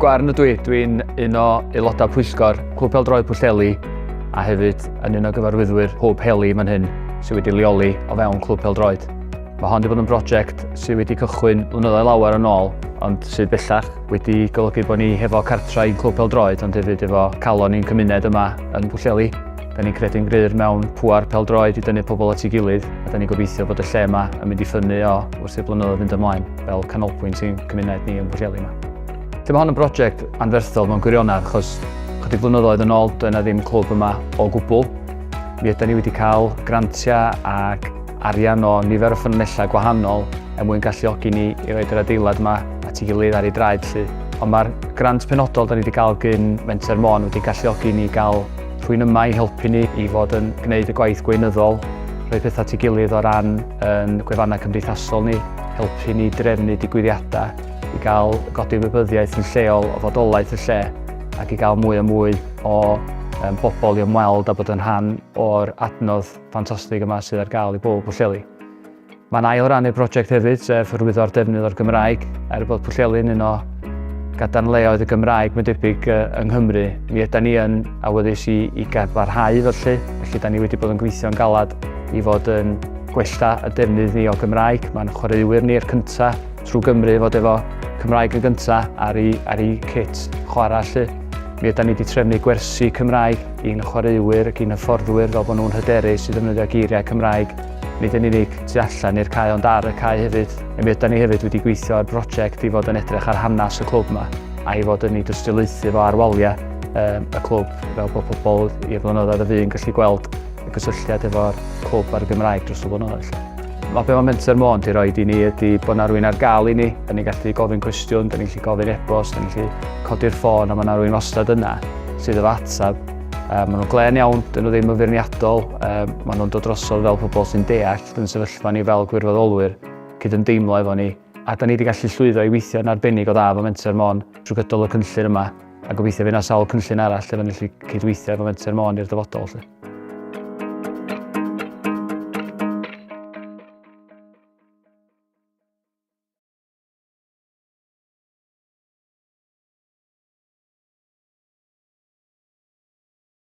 Gwarn ydw i. Dwi'n un o aelodau pwyllgor Clwb Pêl-droed Hwb a hefyd yn un o gyfarwyddwyr Hwb Heli fan hyn sydd wedi leoli o fewn Clwb Pêl-droed. Mae hon wedi bod yn brosiect sydd wedi cychwyn blynyddoedd lawer yn ôl, ond sydd bellach wedi golygu bod ni hefo cartra i'n Clwb Pêl-droed, ond hefyd efo calon i'n cymuned yma yn Pwllheli. Da ni'n credu'n gryr mewn pŵar pêl-droed i dynnu pobl at ei gilydd, a da ni'n gobeithio bod y lle yma yn mynd i ffynnu o wrth i'r blynyddoedd fynd ymlaen, fel canolbwynt i'n cymuned ni yn Pwllheli yma. Lle mae hon yn brosiect anferthol mewn gwirionedd, achos chydig blynyddoedd yn ôl, doedd yna ddim clwb yma o gwbl. Mi ydyn ni wedi cael grantiau ac arian o nifer o ffynonellau gwahanol er mwyn galluogi ni i roed yr adeilad yma at ei gilydd ar ei draed. Ond mae'r grant penodol da ni wedi cael gyn Menter wedi galluogi ni gael rhywun yma i helpu ni i fod yn gwneud y gwaith gweinyddol, rhoi pethau at ei gilydd o ran gwefannau cymdeithasol ni, helpu ni drefnu digwyddiadau, i gael godi ymwybyddiaeth yn lleol o fodolaeth y lle ac i gael mwy a mwy o bobl i ymweld a bod yn rhan o'r adnodd ffantastig yma sydd ar gael i bob Pwllheli. Mae'n ail ran i'r brosiect hefyd, sef hyrwyddo'r defnydd o'r Gymraeg. Bod Pwllheli'n un o gadarnleoedd y Gymraeg mae'n debyg yng Nghymru, mi ydyn ni yn awyddus i gadarnhau felly da ni wedi bod yn gweithio'n galad i fod yn gwella y defnydd ni o Gymraeg. Mae'n chwaraewyr ni'r cyntaf trwy Gymru fod efo Cymraeg yn gyntaf ar ei kit chwarae lle. Mi ydyn ni wedi trefnu gwersi Cymraeg i'n chwaraewyr ac i'n hyfforddwyr fel bod nhw'n hyderu sydd yn defnyddio geiriau Cymraeg. Nid yn unig tu allan i'r cae ond ar y cae hefyd. Mi ydyn ni hefyd wedi gweithio ar brosiect i fod yn edrych ar hanes y clwb yma a i fod yn ei dystiolaethu fo ar waliau y clwb fel bod pobl i'r blynyddoedd y fu'n gallu gweld y gysylltiad efo'r clwb ar y Gymraeg dros y blynyddoedd. Mae be mae Menter wedi rhoi i ni ydy bod yna rhywun ar gael i ni. Da ni'n gallu gofyn cwestiwn, da ni'n gallu gofyn e-bost, da ni'n gallu codi'r ffôn a mae yna rhywun wastad yna sydd efo atab. Maen nhw'n glen iawn, dyn nhw ddim yn feirniadol, maen nhw'n dod drosodd fel pobl sy'n deall yn sefyllfa ni fel gwirfoddolwyr, cydymdeimlo efo ni. A da ni wedi gallu llwyddo i weithio yn arbennig o dda efo Menter trwy gydol y cynllun yma. A gobeithio fydd yna sawl cynllun arall efo ni gallu cydweithio efo Menter i'r dyfodol.